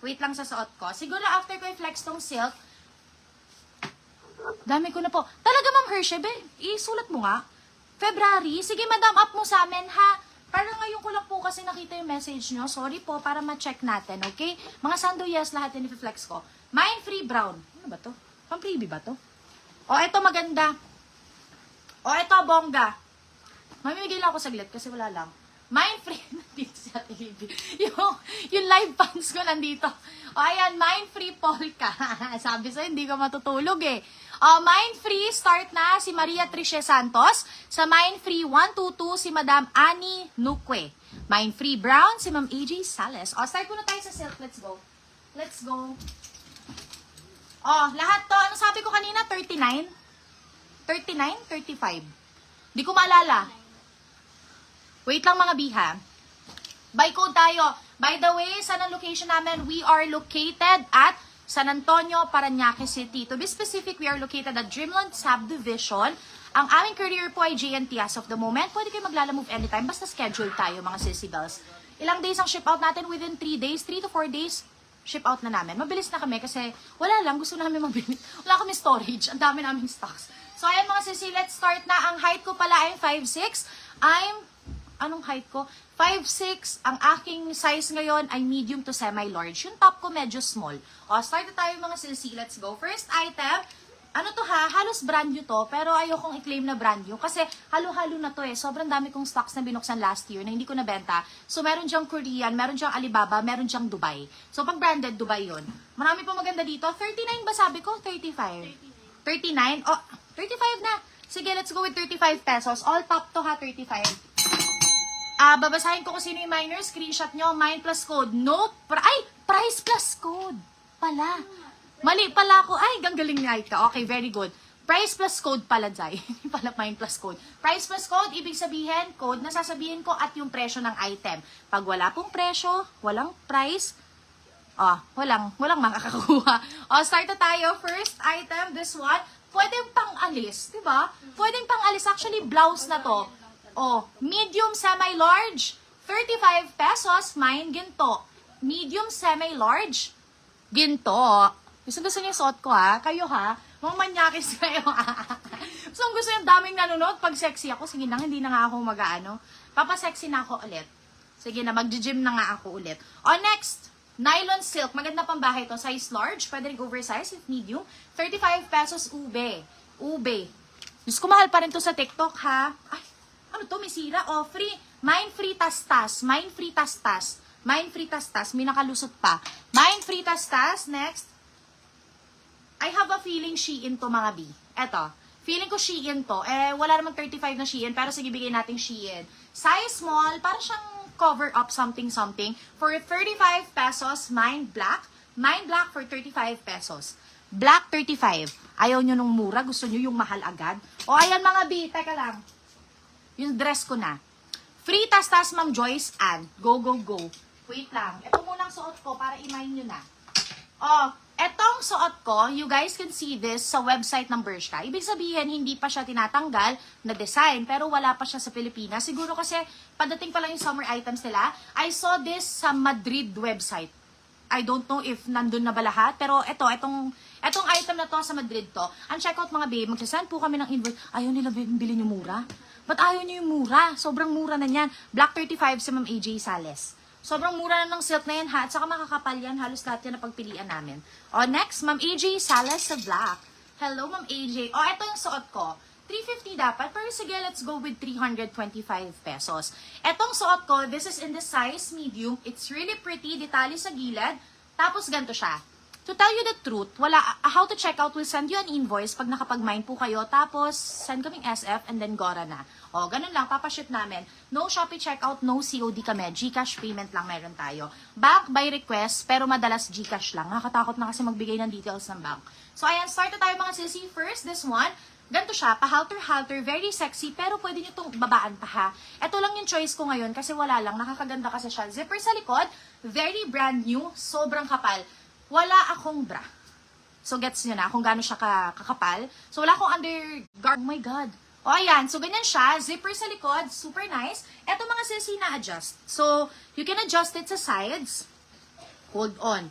Wait lang sa suot ko. Siguro after ko i-flex tong silk, dami ko na po. Talaga, Ma'am Hershey, isulat mo nga. February, sige madam, up mo sa amin ha. Parang ngayon ko lang po kasi nakita yung message nyo. Sorry po, para ma-check natin, okay? Mga sando, yes, lahat yung i-flex ko. Mine free brown. Ano ba to? Pang-freebie ba to? O, eto maganda. O, eto bongga. Mamimigay lang ako saglit kasi wala lang. Mine free. Nandito si Ate Libby. Yung live fans ko nandito. O, ayan, mine free polka. Sabi sa'yo, hindi ka matutulog eh. O, mine free, start na si Maria Tricia Santos. Sa mine free 122, si Madam Annie Nuque. Mine free brown, si Ma'am AJ Sales. O, start muna tayo sa silk. Let's go. Let's go. O, lahat to. Ano sabi ko kanina? 39? 39? 35? Di ko maalala. Wait lang mga biha. By code tayo. By the way, saan ang location namin? We are located at San Antonio, Parañaque City. To be specific, we are located at Dreamland Subdivision. Ang aming career po ay JNT as of the moment. Pwede kayo maglalamove anytime. Basta schedule tayo mga sissy bells. Ilang days ang ship out natin? Within 3 days, 3 to 4 days, ship out na namin. Mabilis na kami kasi wala lang. Gusto namin mabilis. Wala kami storage. Ang dami naming stocks. So, ayan mga sissy, let's start na. Ang height ko pala ay 5'6". Anong height ko? 5'6". Ang aking size ngayon ay medium to semi-large. Yung top ko medyo small. O, start na tayo mga sissy. Let's go. First item, ano to ha? Halos brand new to, pero ayokong i-claim na brand new. Kasi halo-halo na to eh. Sobrang dami kong stocks na binuksan last year na hindi ko nabenta. So, meron dyang Korean, meron dyang Alibaba, meron dyang Dubai. So, pag branded, Dubai yun. Marami pa maganda dito. 39 ba sabi ko? 35? 39? Oh, 35 na. Sige, let's go with 35 pesos. All top to ha, 35. Babasahin ko kung sino yung minor. Screenshot nyo. Mine plus code. No. Price plus code. Pala. Mali pala ako. Ay, ganggaling ni Aika. Okay, very good. Price plus code pala, Jai. Pala mine plus code. Price plus code, ibig sabihin, code na sasabihin ko at yung presyo ng item. Pag wala pong presyo, walang price, walang makakakuha. Start na tayo. First item, this one. Pwedeng pang-alis, diba? Pwedeng pang-alis. Actually, blouse na to. Medium semi-large, 35 pesos, mine ginto. Medium semi-large, ginto. Gusto niyo yung suot ko ha? Kayo ha? Mga manyakis kayo ha? Gusto yung daming nanonood pag sexy ako. Sige na, hindi na nga ako mag-ano. Papasexy na ako ulit. Sige na, mag-gym na nga ako ulit. Next, nylon silk. Maganda pang bahay to. Size large, pwede rin oversize if medium. 35 pesos ube. Ube. Diyos ko, mahal pa rin to sa TikTok ha? Ay, ano to? May sira? Free. Mine free tastas. Mine free tastas. Mine free tastas. May nakalusot pa. Mine free tastas. Next. I have a feeling Shein to mga B. Eto. Feeling ko Shein to. Wala namang 35 na Shein. Pero sige, bigay natin Shein. Size small. Para siyang cover up something. For 35 pesos, mine black. Mine black for 35 pesos. Black 35. Ayaw nyo nung mura. Gusto nyo yung mahal agad. Ayan mga B. Teka lang. Yung dress ko na. Free tastas, Ma'am Joyce Ann. Go, go, go. Wait lang. Ito munang suot ko para imayin nyo na. Etong suot ko, you guys can see this sa website ng Bershka. Ibig sabihin, hindi pa siya tinatanggal na design, pero wala pa siya sa Pilipinas. Siguro kasi, padating pa lang yung summer items nila. I saw this sa Madrid website. I don't know if nandun na ba lahat, pero etong item na to sa Madrid to. Ang checkout mga babe, magsasend po kami ng invoice. Ayaw nila bilhin yung mura. Ba't ayaw nyo yung mura? Sobrang mura na yan. Black 35 si Ma'am AJ Sales. Sobrang mura na ng silk na yan ha. At saka makakapal yan. Halos lahat yan na pagpilian namin. Next, Ma'am AJ Sales sa black. Hello, Ma'am AJ. Ito yung suot ko. 350 dapat. Pero sige, let's go with 325 pesos. Etong suot ko, this is in the size medium. It's really pretty. Detalye sa gilid. Tapos ganito siya. To tell you the truth, how to check out, we'll send you an invoice pag nakapag-mine po kayo, tapos send kaming SF and then Gora na. Ganun lang, papaship namin. No Shopee checkout, no COD kami. GCash payment lang meron tayo. Bank by request, pero madalas GCash lang. Nakakatakot na kasi magbigay ng details ng bank. So ayan, start na tayo mga sisi. First, this one. Ganito siya, pa-halter-halter, very sexy, pero pwede nyo itong babaan pa ha. Ito lang yung choice ko ngayon kasi wala lang, nakakaganda kasi siya. Zipper sa likod, very brand new, sobrang kapal. Wala akong bra. So, gets nyo na kung gaano siya kakapal. So, wala akong undergarment. Oh my God. Ayan. So, ganyan siya. Zipper sa likod. Super nice. Eto mga sisi na-adjust. So, you can adjust it sa sides. Hold on.